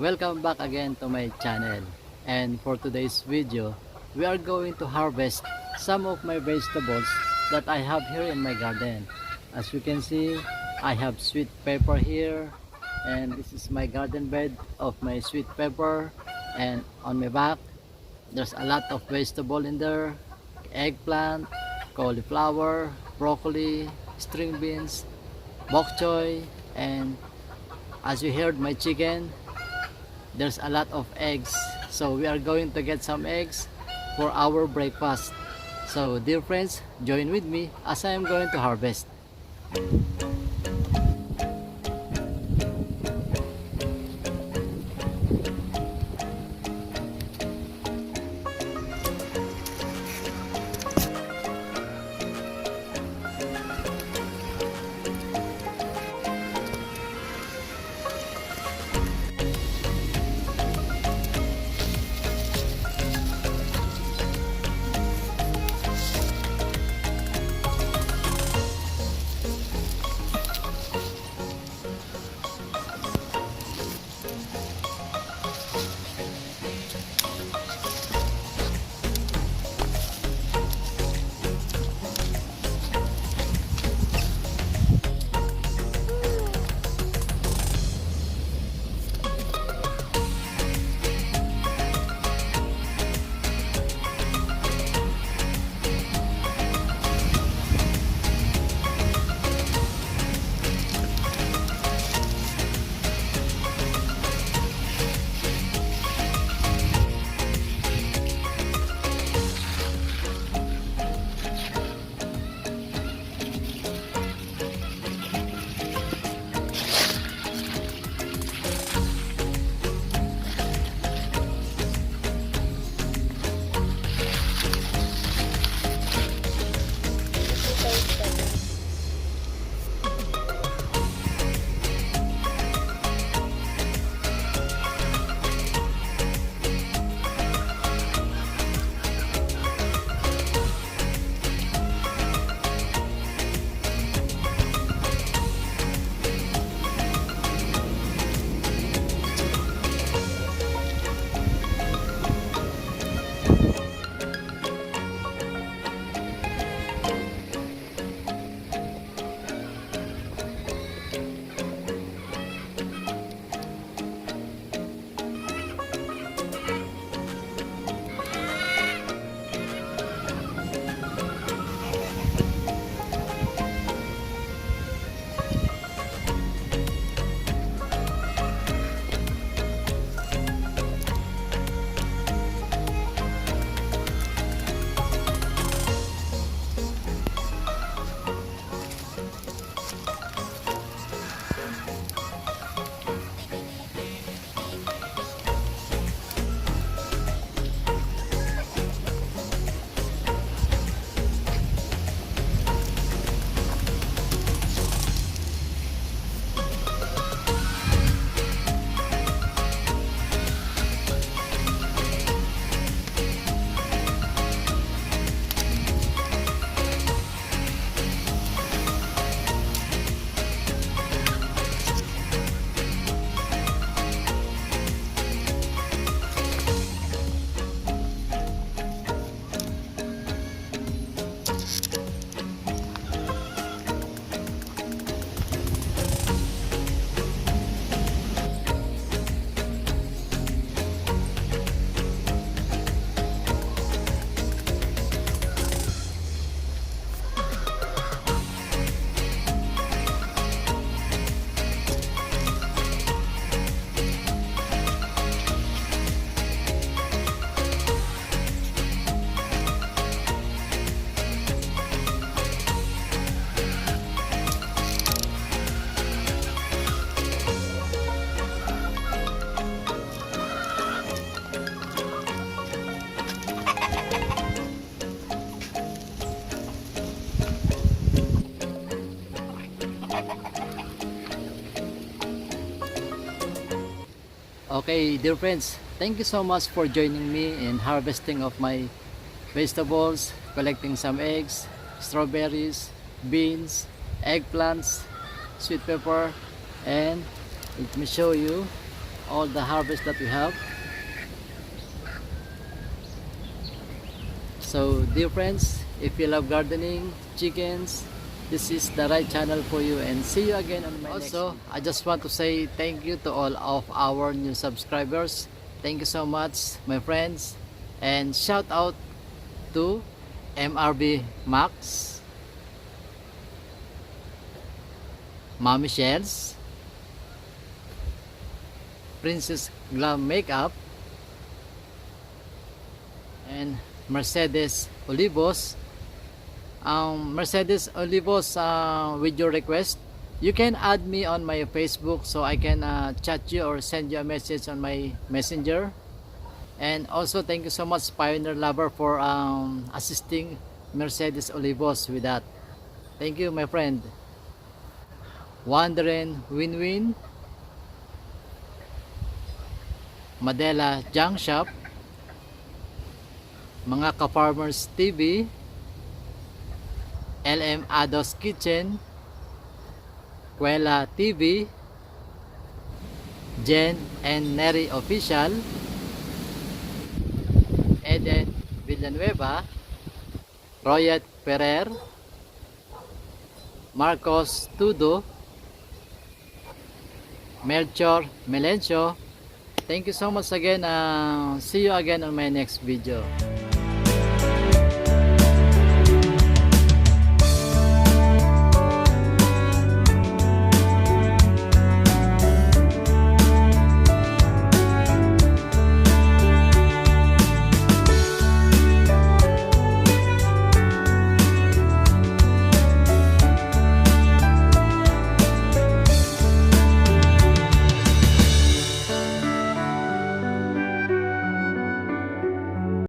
Welcome back again to my channel, and for today's video we are going to harvest some of my vegetables that I have here in my garden. As you can see, I have sweet pepper here, and this is my garden bed of my sweet pepper. And on my back there's a lot of vegetable in there: eggplant, cauliflower, broccoli, string beans, bok choy, and as you heard, my chicken, there's a lot of eggs. So we are going to get some eggs for our breakfast. So dear friends, join with me as I am going to harvest. Okay, dear friends, thank you so much for joining me in harvesting of my vegetables, collecting some eggs, strawberries, beans, eggplants, sweet pepper, and let me show you all the harvest that we have. So dear friends, if you love gardening, chickens, this is the right channel for you, and see you again on my next video. I just want to say thank you to all of our new subscribers. Thank you so much, my friends, and shout out to MRB Max, Mommy Shells, Princess Glam Makeup, and Mercedes Olivos. Mercedes Olivos, with your request, you can add me on my Facebook so I can chat you or send you a message on my messenger. And also thank you so much, Pioneer Lover, for assisting Mercedes Olivos with that. Thank you, my friend. Wandering Win-Win, Madela Junk Shop, Mga Ka-Farmers TV, LM Ados Kitchen, Kuela TV, Jen and Neri Official, Eden Villanueva, Royet Ferrer, Marcos Tudo, Melchor Melencio. Thank you so much again. See you again on my next video.